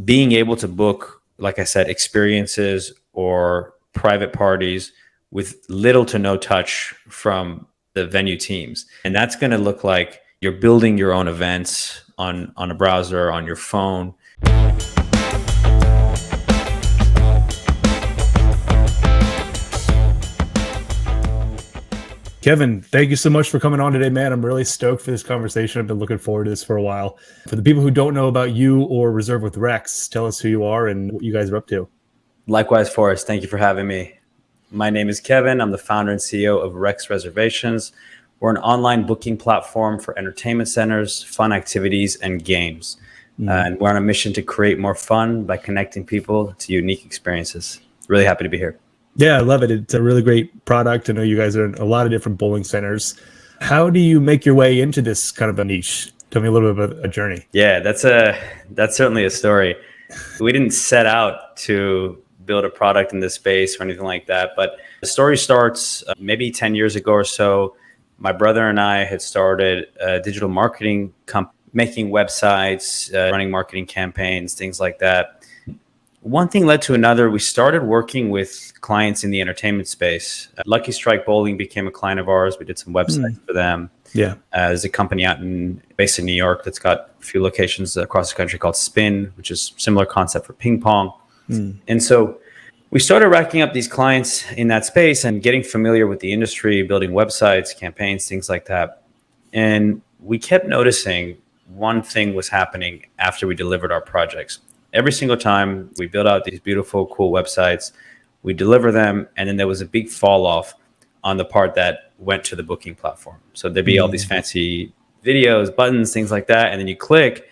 being able to book, like I said, experiences or private parties with little to no touch from the venue teams. And that's going to look like you're building your own events on a browser, on your phone. Kevan, thank you so much for coming on today, man. I'm really stoked for this conversation. I've been looking forward to this for a while. For the people who don't know about you or Reserve with Rex, tell us who you are and what you guys are up to. Likewise, Forrest, thank you for having me. My name is Kevan. I'm the founder and CEO of Rex Reservations. We're an online booking platform for entertainment centers, fun activities, and games. And we're on a mission to create more fun by connecting people to unique experiences. Really happy to be here. Yeah, I love it. It's a really great product. I know you guys are in a lot of different bowling centers. How do you make your way into this kind of a niche? Tell me a little bit about a journey. Yeah, that's certainly a story. We didn't set out to build a product in this space or anything like that, but the story starts maybe 10 years ago or so. My brother and I had started a digital marketing company, making websites, running marketing campaigns, things like that. One thing led to another. We started working with clients in the entertainment space. Lucky Strike Bowling became a client of ours. We did some websites for them. Yeah. There's a company based in New York that's got a few locations across the country called Spin, which is a similar concept for ping pong. And so we started racking up these clients in that space and getting familiar with the industry, building websites, campaigns, things like that. And we kept noticing one thing was happening after we delivered our projects. Every single time we build out these beautiful, cool websites, we deliver them, and then there was a big fall off on the part that went to the booking platform. So there'd be all these fancy videos, buttons, things like that, and then you click,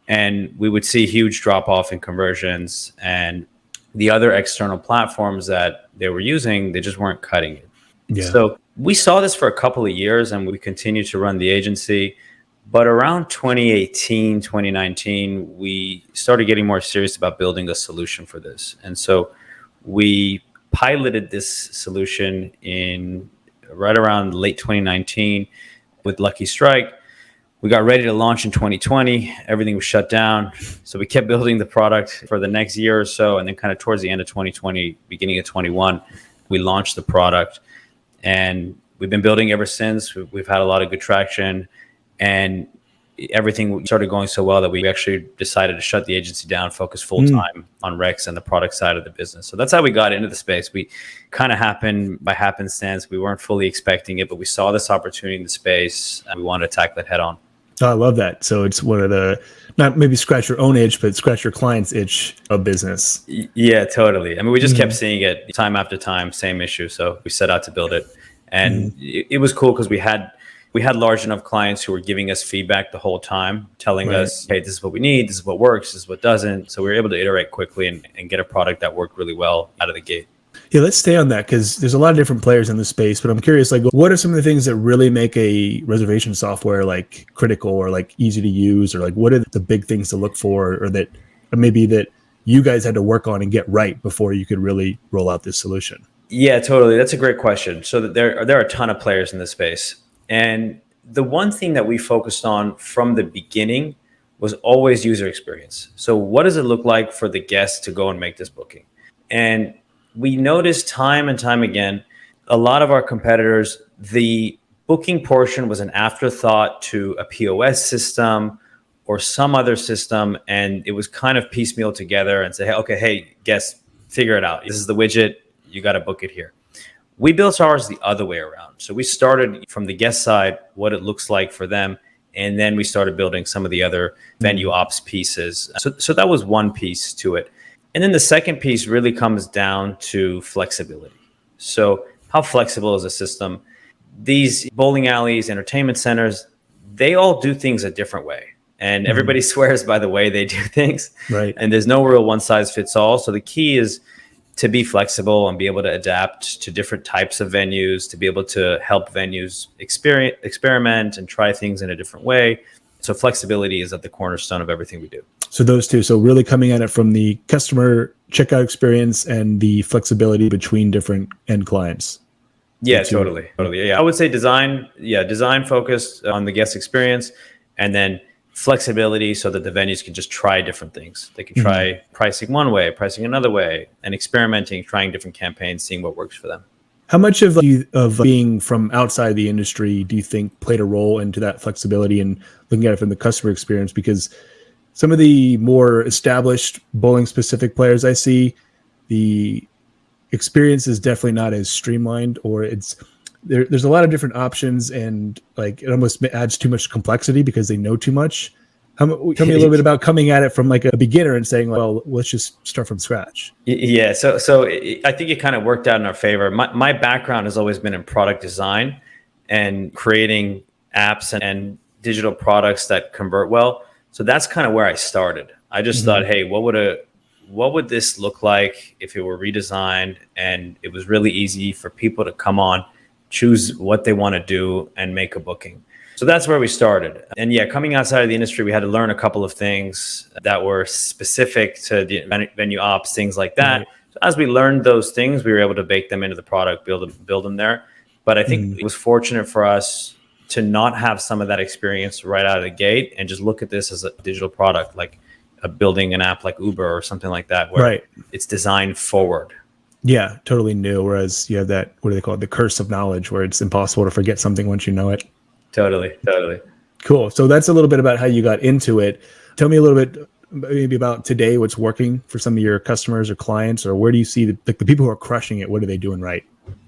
and we would see huge drop off in conversions, and the other external platforms that they were using, they just weren't cutting it. Yeah. So we saw this for a couple of years, and we continued to run the agency. But around 2018, 2019, we started getting more serious about building a solution for this. And so we piloted this solution in right around late 2019 with Lucky Strike. We got ready to launch in 2020. Everything was shut down. So we kept building the product for the next year or so. And then kind of towards the end of 2020, beginning of 21, we launched the product. And we've been building ever since. We've had a lot of good traction. And everything started going so well that we actually decided to shut the agency down, focus full time on Rex and the product side of the business. So that's how we got into the space. We kind of happened by happenstance. We weren't fully expecting it, but we saw this opportunity in the space and we wanted to tackle it head on. Oh, I love that. So it's one of the, not maybe scratch your own itch, but scratch your client's itch of business. Yeah, totally. I mean, we just kept seeing it time after time, same issue. So we set out to build it. And it was cool because we had large enough clients who were giving us feedback the whole time, telling us, hey, this is what we need, this is what works, this is what doesn't. So we were able to iterate quickly and get a product that worked really well out of the gate. Yeah, let's stay on that because there's a lot of different players in the space, but I'm curious, like, what are some of the things that really make a reservation software like critical or like easy to use, or like what are the big things to look for, or that or maybe that you guys had to work on and get right before you could really roll out this solution? Yeah, totally. That's a great question. So there are a ton of players in this space. And the one thing that we focused on from the beginning was always user experience. So what does it look like for the guest to go and make this booking? And we noticed time and time again, a lot of our competitors, the booking portion was an afterthought to a POS system or some other system. And it was kind of piecemeal together and say, hey, guests, figure it out. This is the widget. You got to book it here. We built ours the other way around. So we started from the guest side, what it looks like for them. And then we started building some of the other venue ops pieces. So that was one piece to it. And then the second piece really comes down to flexibility. So how flexible is the system? These bowling alleys, entertainment centers, they all do things a different way. And everybody swears by the way they do things. Right. And there's no real one size fits all. So the key is to be flexible and be able to adapt to different types of venues, to be able to help venues experiment and try things in a different way. So flexibility is at the cornerstone of everything we do. So those two, so really coming at it from the customer checkout experience and the flexibility between different end clients. Yeah, totally. Yeah, I would say design focused on the guest experience, and then flexibility so that the venues can just try different things. They can try pricing one way, pricing another way, and experimenting, trying different campaigns, seeing what works for them. How much of being from outside the industry do you think played a role into that flexibility and looking at it from the customer experience? Because some of the more established bowling specific players I see, the experience is definitely not as streamlined, or there's a lot of different options, and like it almost adds too much complexity because they know too much. Tell me a little bit about coming at it from like a beginner and saying, well, let's just start from scratch. Yeah. So I think it kind of worked out in our favor. My background has always been in product design and creating apps and digital products that convert well. So that's kind of where I started. I just thought, hey, what would this look like if it were redesigned and it was really easy for people to come on, choose what they want to do and make a booking. So that's where we started. And yeah, coming outside of the industry, we had to learn a couple of things that were specific to the venue ops, things like that. Right. So as we learned those things, we were able to bake them into the product, build them there. But I think it was fortunate for us to not have some of that experience right out of the gate and just look at this as a digital product, like building an app like Uber or something like that, where it's designed forward. Yeah, totally new. Whereas you have that, what do they call it? The curse of knowledge, where it's impossible to forget something once you know it. Totally. Cool. So that's a little bit about how you got into it. Tell me a little bit maybe about today, what's working for some of your customers or clients, or where do you see the people who are crushing it? What are they doing right?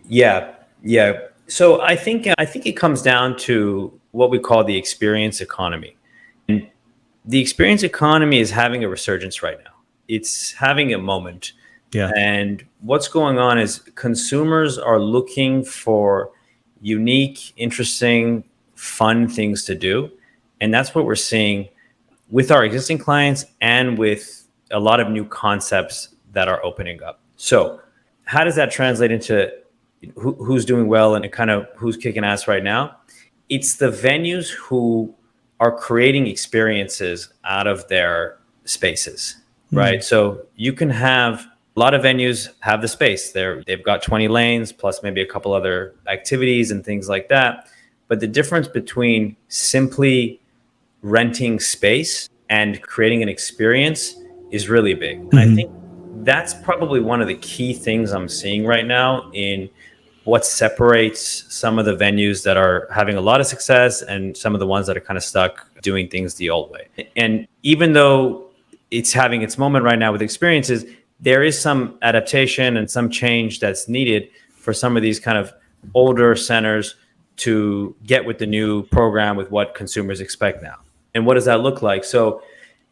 Yeah. So I think it comes down to what we call the experience economy. And the experience economy is having a resurgence right now. It's having a moment. Yeah. And what's going on is consumers are looking for unique, interesting, fun things to do. And that's what we're seeing with our existing clients and with a lot of new concepts that are opening up. So how does that translate into who's doing well and kind of who's kicking ass right now? It's the venues who are creating experiences out of their spaces, right? So you can have a lot of venues have the space. They've got 20 lanes plus maybe a couple other activities and things like that. But the difference between simply renting space and creating an experience is really big. And I think that's probably one of the key things I'm seeing right now in what separates some of the venues that are having a lot of success and some of the ones that are kind of stuck doing things the old way. And even though it's having its moment right now with experiences, there is some adaptation and some change that's needed for some of these kind of older centers to get with the new program with what consumers expect now. And what does that look like? So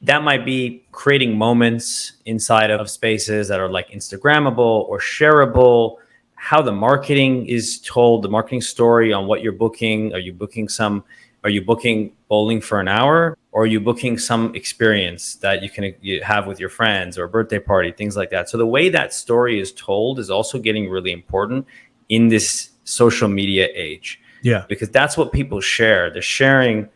that might be creating moments inside of spaces that are like Instagrammable or shareable, how the marketing is told, the marketing story on what you're booking. Are you booking bowling for an hour, or are you booking some experience that you have with your friends or a birthday party, things like that? So the way that story is told is also getting really important in this social media age. Yeah, because that's what people share. They're sharing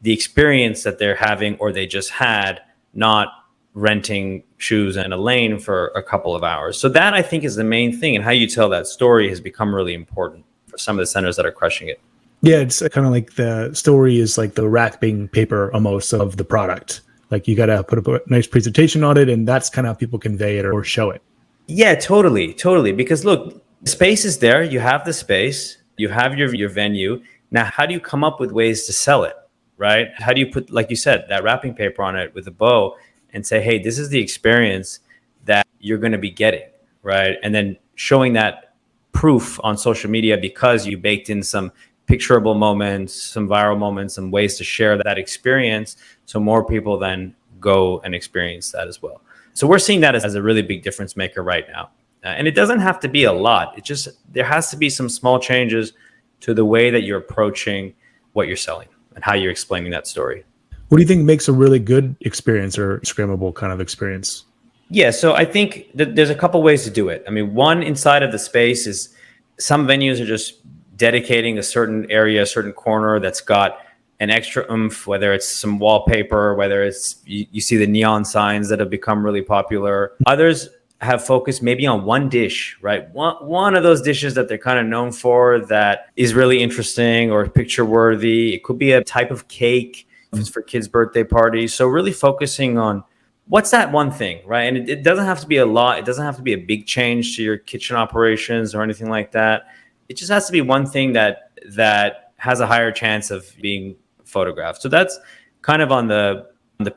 the experience that they're having or they just had, not renting shoes in a lane for a couple of hours. So that, I think, is the main thing. And how you tell that story has become really important for some of the centers that are crushing it. Yeah, it's kind of like the story is like the wrapping paper almost of the product. Like you got to put a nice presentation on it, and that's kind of how people convey it or show it. Yeah, totally. Because look, space is there. You have the space. You have your venue. Now, how do you come up with ways to sell it, right? How do you put, like you said, that wrapping paper on it with a bow and say, hey, this is the experience that you're going to be getting, right? And then showing that proof on social media because you baked in some picturable moments, some viral moments, some ways to share that experience so more people then go and experience that as well. So we're seeing that as a really big difference maker right now. And it doesn't have to be a lot. It just, there has to be some small changes to the way that you're approaching what you're selling and how you're explaining that story. What do you think makes a really good experience or Instagrammable kind of experience? Yeah, so I think that there's a couple ways to do it. I mean, one, inside of the space is some venues are just dedicating a certain area, a certain corner that's got an extra oomph, whether it's some wallpaper, whether it's, you see the neon signs that have become really popular. Others have focused maybe on one dish, right? One of those dishes that they're kind of known for that is really interesting or picture worthy. It could be a type of cake. if it's for kids' birthday parties. So really focusing on what's that one thing, right? And it doesn't have to be a lot. It doesn't have to be a big change to your kitchen operations or anything like that. It just has to be one thing that has a higher chance of being photographed. So that's kind of on the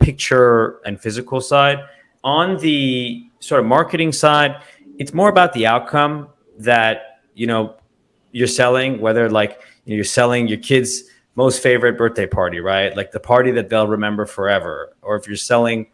picture and physical side. On the sort of marketing side, it's more about the outcome that, you're selling, whether like you're selling your kid's most favorite birthday party, right? Like the party that they'll remember forever. Or if you're selling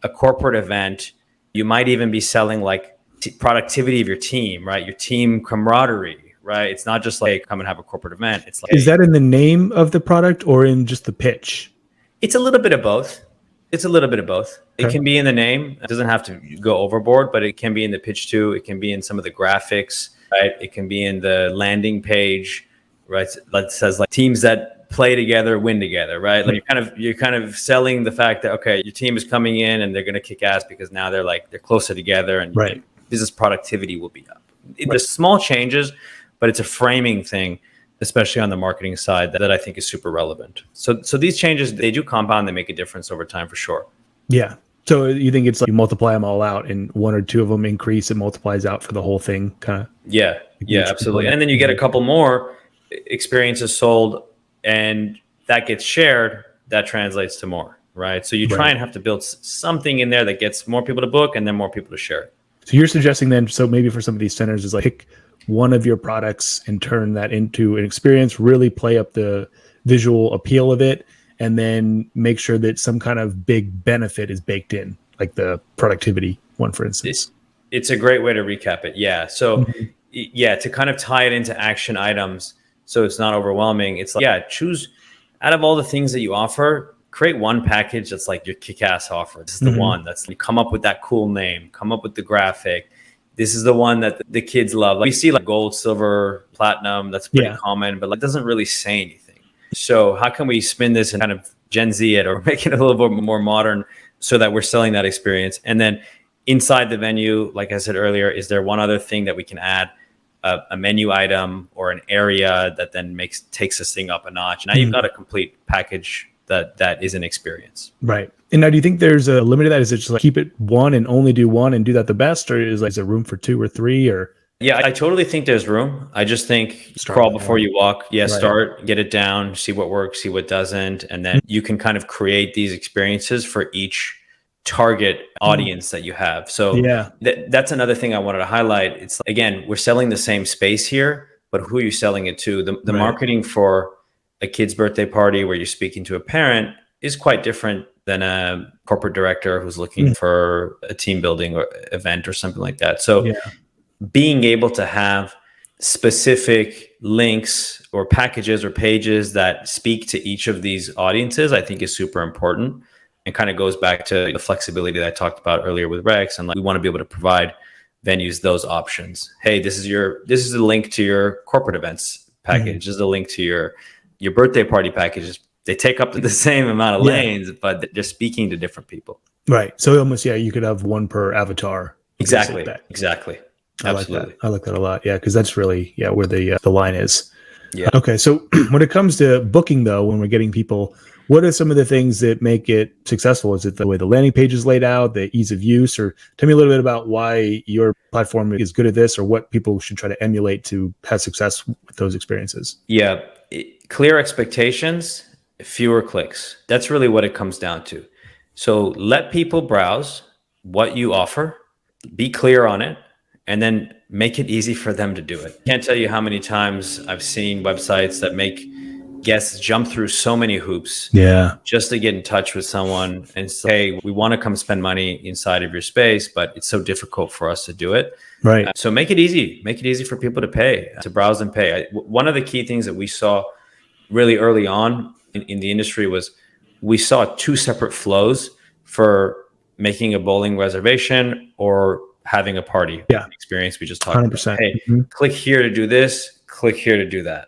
a corporate event, you might even be selling like productivity of your team, right? Your team camaraderie, right? It's not just like come and have a corporate event. It's like, is that in the name of the product or in just the pitch? It's a little bit of both. It's a little bit of both. Okay. It can be in the name. It doesn't have to go overboard, but it can be in the pitch too. It can be in some of the graphics, right? It can be in the landing page, right? That says like teams that play together win together, right? Like you're kind of selling the fact that, okay, your team is coming in and they're going to kick ass because now they're closer together and right. Business productivity will be up. There's small changes, but it's a framing thing, especially on the marketing side, that I think is super relevant. So these changes, they do compound, they make a difference over time for sure. Yeah. So you think it's like you multiply them all out and one or two of them increase, it multiplies out for the whole thing kind of? Yeah, absolutely. And then you get a couple more experiences sold and that gets shared, that translates to more, right? So you try and have to build something in there that gets more people to book and then more people to share it. So you're suggesting then, so maybe for some of these centers is like pick one of your products and turn that into an experience, really play up the visual appeal of it, and then make sure that some kind of big benefit is baked in, like the productivity one, for instance. It's a great way to recap it. Yeah. So to kind of tie it into action items so it's not overwhelming. It's like, choose out of all the things that you offer, create one package that's like your kick-ass offer. This is the one that's, you come up with that cool name, come up with the graphic. This is the one that the kids love. Like we see like gold, silver, platinum. That's pretty common, but like doesn't really say anything. So how can we spin this and kind of Gen Z it or make it a little bit more modern so that we're selling that experience? And then inside the venue, like I said earlier, is there one other thing that we can add, a menu item or an area that then takes this thing up a notch? Now you've got a complete package that is an experience. Right. And now do you think there's a limit to that? Is it just like keep it one and only do one and do that the best? Or is there room for two or three? Or yeah, I totally think there's room. I just think crawl before you walk. Yeah, right. Start, get it down, see what works, see what doesn't. And then you can kind of create these experiences for each target audience that you have. So that's another thing I wanted to highlight. It's again, we're selling the same space here, but who are you selling it to? The marketing for a kid's birthday party where you're speaking to a parent is quite different than a corporate director who's looking for a team building or event or something like that. So being able to have specific links or packages or pages that speak to each of these audiences, I think is super important, and kind of goes back to the flexibility that I talked about earlier with Rex. And like, we want to be able to provide venues those options. Hey, this is the link to your corporate events package. This is the link to your birthday party packages. They take up the same amount of lanes, but they're speaking to different people. Right. So almost, you could have one per avatar. Exactly. Absolutely. I like that a lot. Yeah. Cause that's really, where the line is. Yeah. Okay. So when it comes to booking though, when we're getting people, what are some of the things that make it successful? Is it the way the landing page is laid out, the ease of use, or tell me a little bit about why your platform is good at this, or what people should try to emulate to have success with those experiences? Yeah. Clear expectations, fewer clicks. That's really what it comes down to. So let people browse what you offer, be clear on it, and then make it easy for them to do it. Can't tell you how many times I've seen websites that make guests jump through so many hoops just to get in touch with someone and say, hey, we want to come spend money inside of your space, but it's so difficult for us to do it. Right. So make it easy. Make it easy for people to pay, to browse and pay. One of the key things that we saw really early on in the industry was we saw two separate flows for making a bowling reservation or having a party experience. We just talked 100%. about, hey, click here to do this, click here to do that.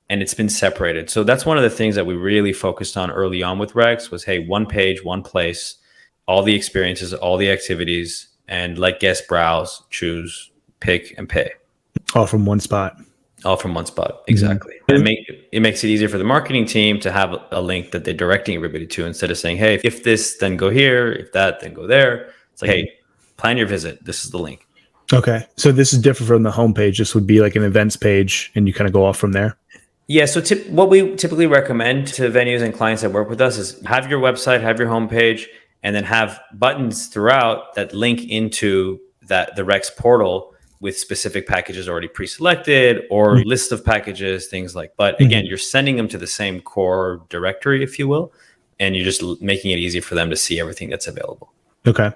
And it's been separated. So that's one of the things that we really focused on early on with Rex was, hey, one page, one place, all the experiences, all the activities, and let guests browse, choose, pick, and pay. All from one spot. All from one spot. Exactly. And it makes it easier for the marketing team to have a link that they're directing everybody to, instead of saying, hey, if this, then go here. If that, then go there. It's like, hey, plan your visit. This is the link. Okay. So this is different from the homepage. This would be like an events page and you kind of go off from there. Yeah. So what we typically recommend to venues and clients that work with us is have your website, have your homepage, and then have buttons throughout that link into the Rex portal with specific packages already pre-selected or list of packages, things like. But again, you're sending them to the same core directory, if you will, and you're just making it easy for them to see everything that's available. Okay.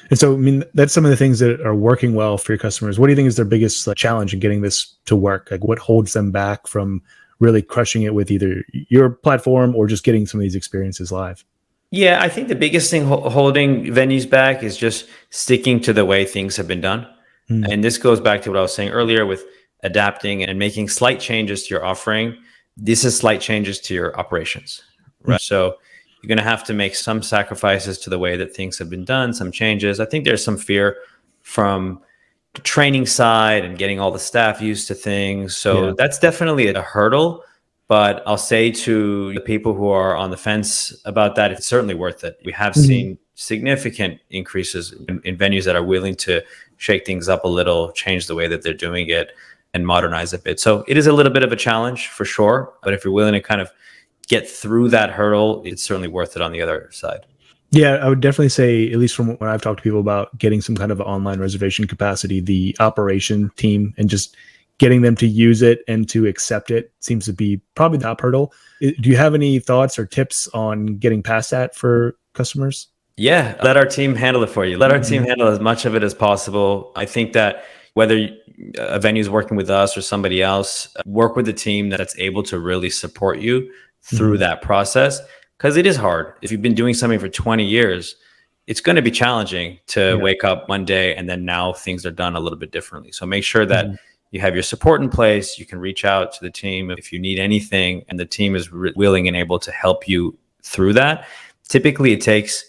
And so, I mean, that's some of the things that are working well for your customers. What do you think is their biggest challenge in getting this to work? Like, what holds them back from really crushing it with either your platform or just getting some of these experiences live? Yeah, I think the biggest thing holding venues back is just sticking to the way things have been done. And this goes back to what I was saying earlier with adapting and making slight changes to your offering. This is slight changes to your operations, right? So you're going to have to make some sacrifices to the way that things have been done, some changes. I think there's some fear from the training side and getting all the staff used to things. So that's definitely a hurdle. But I'll say to the people who are on the fence about that, it's certainly worth it. We have seen significant increases in venues that are willing to shake things up a little, change the way that they're doing it, and modernize a bit. So it is a little bit of a challenge for sure. But if you're willing to kind of get through that hurdle, it's certainly worth it on the other side. Yeah, I would definitely say, at least from when I've talked to people about getting some kind of online reservation capacity, the operation team and just getting them to use it and to accept it seems to be probably the top hurdle. Do you have any thoughts or tips on getting past that for customers? Yeah, let our team handle it for you. Let our team handle as much of it as possible. I think that whether a venue is working with us or somebody else, work with a team that's able to really support you through that process, because it is hard. If you've been doing something for 20 years, it's going to be challenging to wake up one day and then now things are done a little bit differently. So make sure that you have your support in place. You can reach out to the team if you need anything, and the team is willing and able to help you through that. Typically, it takes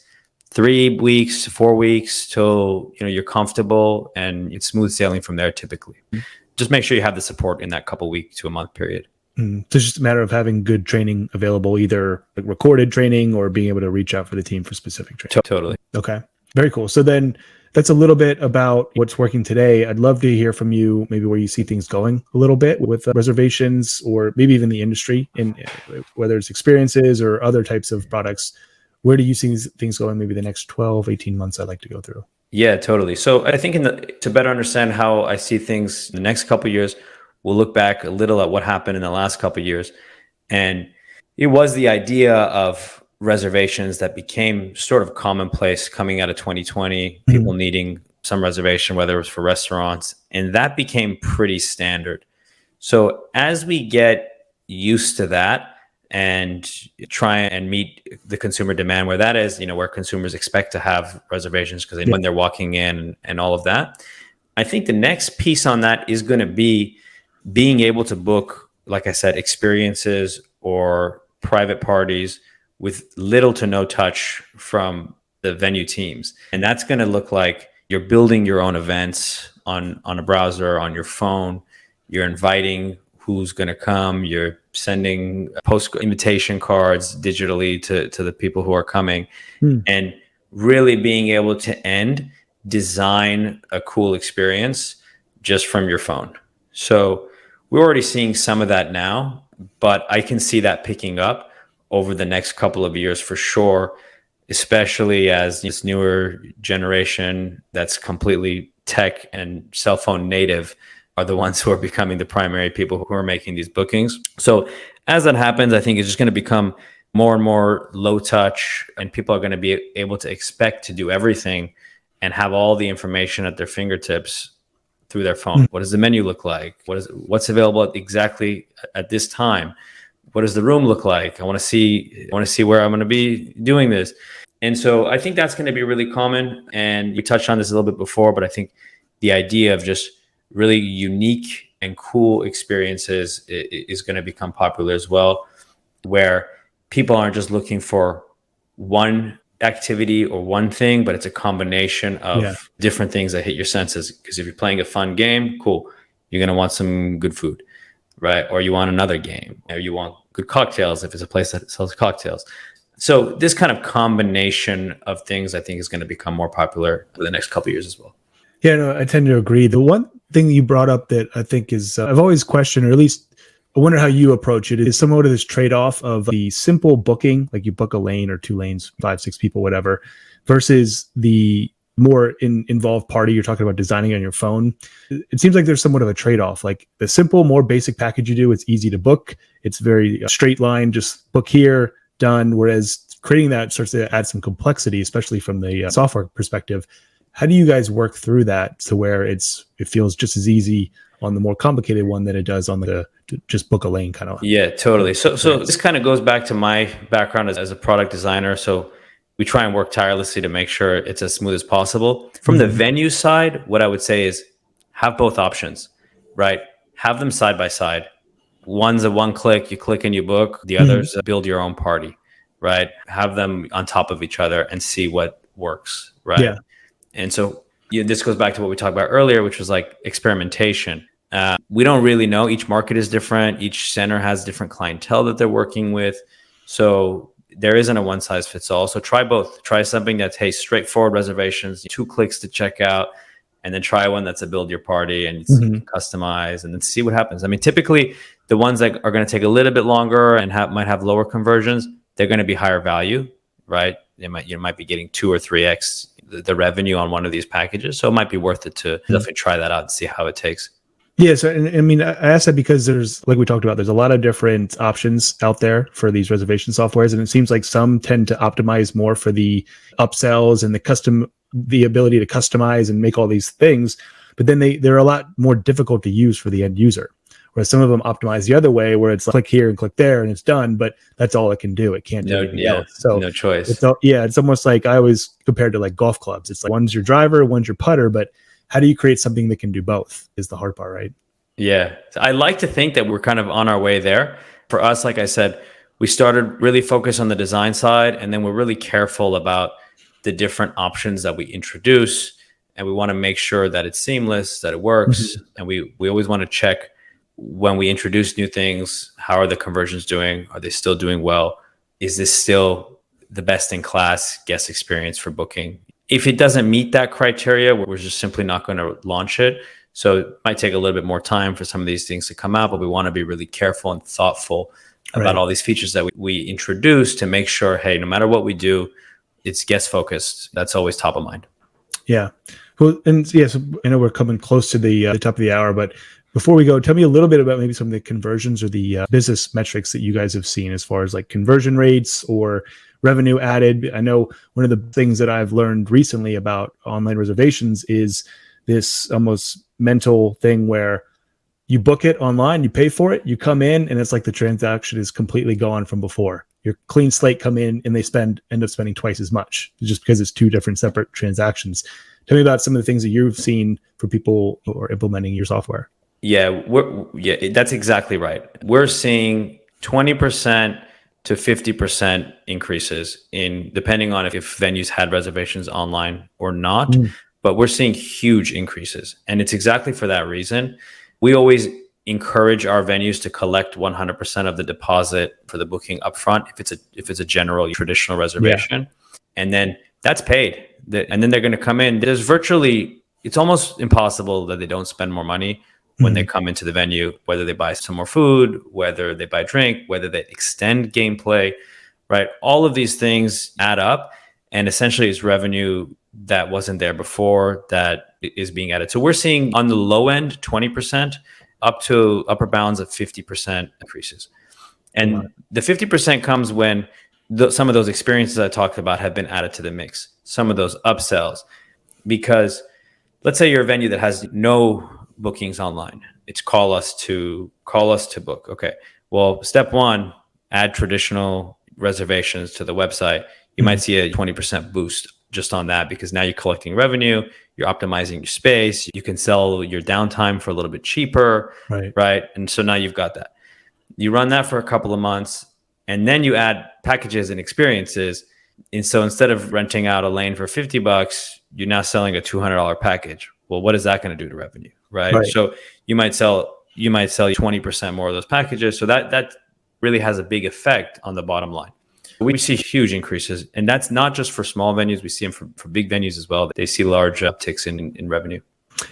3 weeks, 4 weeks till you're comfortable, and it's smooth sailing from there. Typically, just make sure you have the support in that couple week to a month period. So it's just a matter of having good training available, either like recorded training or being able to reach out for the team for specific training. Totally. Okay. Very cool. So then that's a little bit about what's working today. I'd love to hear from you, maybe where you see things going a little bit with reservations, or maybe even the industry, and whether it's experiences or other types of products. Where do you see things going maybe the next 12, 18 months I'd like to go through? Yeah, totally. So I think to better understand how I see things in the next couple of years, we'll look back a little at what happened in the last couple of years. And it was the idea of reservations that became sort of commonplace coming out of 2020, people needing some reservation, whether it was for restaurants, and that became pretty standard. So as we get used to that and try and meet the consumer demand where that is, where consumers expect to have reservations because when they're walking in and all of that, I think the next piece on that is going to be being able to book, like I said, experiences or private parties with little to no touch from the venue teams. And that's going to look like you're building your own events on a browser, on your phone. You're inviting who's going to come. You're sending post invitation cards digitally to the people who are coming, and really being able to design a cool experience just from your phone. So we're already seeing some of that now, but I can see that picking up over the next couple of years for sure, especially as this newer generation that's completely tech and cell phone native are the ones who are becoming the primary people who are making these bookings. So as that happens, I think it's just going to become more and more low touch, and people are going to be able to expect to do everything and have all the information at their fingertips through their phone. What does the menu look like? What's available exactly at this time? What does the room look like? I want to see where I'm going to be doing this. And so I think that's going to be really common. And we touched on this a little bit before, but I think the idea of just really unique and cool experiences is going to become popular as well, where people aren't just looking for one activity or one thing, but it's a combination of different things that hit your senses. Because if you're playing a fun game, cool, you're going to want some good food. right? Or you want another game, or you want good cocktails if it's a place that sells cocktails. So this kind of combination of things, I think, is going to become more popular for the next couple of years as well. Yeah, no, I tend to agree. The one thing you brought up that I think is, I've always questioned, or at least I wonder how you approach it, is somewhat of this trade-off of the simple booking, like you book a lane or 2 lanes, 5, 6 people, whatever, versus the more involved party. You're talking about designing on your phone. It seems like there's somewhat of a trade-off. Like the simple, more basic package you do, it's easy to book. It's very straight line, just book here, done. Whereas creating that starts to add some complexity, especially from the software perspective. How do you guys work through that to where it feels just as easy on the more complicated one than it does on the just book a lane kind of? Yeah, totally. So this kind of goes back to my background as a product designer. So we try and work tirelessly to make sure it's as smooth as possible. From the venue side, what I would say is have both options, right? Have them side by side. One's a one click, you click and you book. The other's build your own party, right? Have them on top of each other and see what works, right? Yeah. And so this goes back to what we talked about earlier, which was like experimentation. We don't really know. Each market is different. Each center has different clientele that they're working with. So there isn't a one size fits all. So try both. Try something that's, hey, straightforward reservations, 2 clicks to check out, and then try one that's a build your party and you can customize and then see what happens. I mean, typically the ones that are going to take a little bit longer and might have lower conversions, they're going to be higher value, right? You might be getting 2 or 3x the revenue on one of these packages. So it might be worth it to definitely try that out and see how it takes. Yeah. So, and I mean, I asked that because there's, like we talked about, there's a lot of different options out there for these reservation softwares. And it seems like some tend to optimize more for the upsells and the ability to customize and make all these things. But then they're a lot more difficult to use for the end user. Whereas some of them optimize the other way, where it's like click here and click there and it's done, but that's all it can do. It can't do anything else. So no choice. It's almost like I always compared to like golf clubs. It's like one's your driver, one's your putter, but how do you create something that can do both is the hard part, right? Yeah. I like to think that we're kind of on our way there. For us, like I said, we started really focused on the design side, and then we're really careful about the different options that we introduce. And we want to make sure that it's seamless, that it works. And we always want to check when we introduce new things, how are the conversions doing? Are they still doing well? Is this still the best in class guest experience for booking? If it doesn't meet that criteria, we're just simply not going to launch it. So it might take a little bit more time for some of these things to come out, but we want to be really careful and thoughtful about all these features that we introduce to make sure, hey, no matter what we do, it's guest focused. That's always top of mind. Yeah. Well, and yes, I know we're coming close to the top of the hour, but before we go, tell me a little bit about maybe some of the conversions or the business metrics that you guys have seen as far as like conversion rates or revenue added. I know one of the things that I've learned recently about online reservations is this almost mental thing where you book it online, you pay for it, you come in, and it's like the transaction is completely gone from before. Your clean slate come in and they end up spending twice as much just because it's 2 different separate transactions. Tell me about some of the things that you've seen for people who are implementing your software. Yeah, that's exactly right. We're seeing 20% to 50% increases depending on if venues had reservations online or not. But we're seeing huge increases. And it's exactly for that reason. We always encourage our venues to collect 100% of the deposit for the booking upfront if it's a general traditional reservation. And then that's paid. And then they're going to come in. It's almost impossible that they don't spend more money when they come into the venue, whether they buy some more food, whether they buy drink, whether they extend gameplay, right? All of these things add up, and essentially it's revenue that wasn't there before that is being added. So we're seeing on the low end, 20% up to upper bounds of 50% increases. And the 50% comes when some of those experiences I talked about have been added to the mix, some of those upsells, because let's say you're a venue that has no bookings online. It's call us to book. Okay. Well, step 1, add traditional reservations to the website. You might see a 20% boost just on that, because now you're collecting revenue, you're optimizing your space, you can sell your downtime for a little bit cheaper, right? And so now you've got that. You run that for a couple of months, and then you add packages and experiences. And so instead of renting out a lane for $50, you're now selling a $200 package. Well, what is that going to do to revenue, right? So you might sell you might sell 20% more of those packages. So that really has a big effect on the bottom line. We see huge increases, and that's not just for small venues. We see them for big venues as well. They see large upticks in revenue.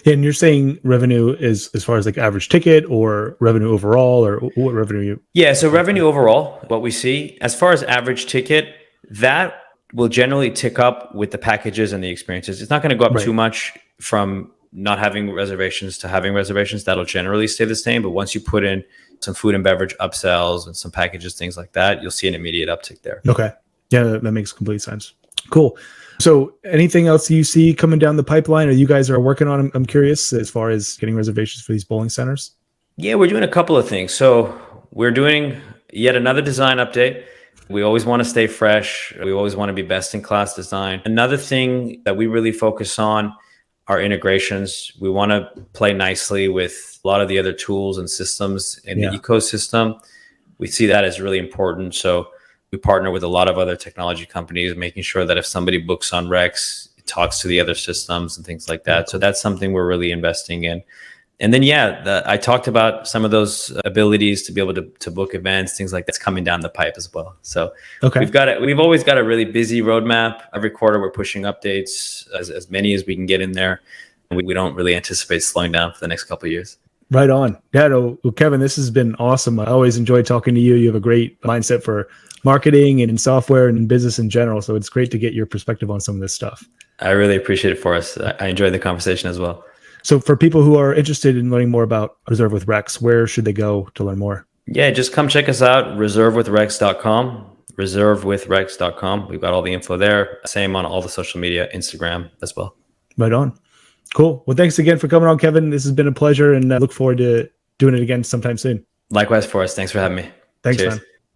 And you're saying revenue is as far as like average ticket or revenue overall, or what revenue? Yeah, so revenue overall, what we see as far as average ticket, that will generally tick up with the packages and the experiences. It's not going to go up too much from not having reservations to having reservations. That'll generally stay the same. But once you put in some food and beverage upsells and some packages, things like that, you'll see an immediate uptick there. Okay. Yeah, that makes complete sense. Cool. So anything else you see coming down the pipeline or you guys are working on? I'm curious as far as getting reservations for these bowling centers. Yeah, we're doing a couple of things. So we're doing yet another design update. We always want to stay fresh. We always want to be best in class design. Another thing that we really focus on are integrations. We want to play nicely with a lot of the other tools and systems in the ecosystem. We see that as really important. So we partner with a lot of other technology companies, making sure that if somebody books on Rex, it talks to the other systems and things like that. So that's something we're really investing in. And then, I talked about some of those abilities to be able to book events, things like that's coming down the pipe as well. So we've always got a really busy roadmap. Every quarter, we're pushing updates, as many as we can get in there. And we don't really anticipate slowing down for the next couple of years. Right on. Yeah, no, Kevan, this has been awesome. I always enjoy talking to you. You have a great mindset for marketing and in software and in business in general. So it's great to get your perspective on some of this stuff. I really appreciate it, Forrest. I enjoyed the conversation as well. So for people who are interested in learning more about Reserve with Rex, where should they go to learn more? Yeah, just come check us out, reservewithrex.com, reservewithrex.com. We've got all the info there. Same on all the social media, Instagram as well. Right on. Cool. Well, thanks again for coming on, Kevan. This has been a pleasure, and I look forward to doing it again sometime soon. Likewise, Forrest. Thanks for having me. Thanks, Cheers. man.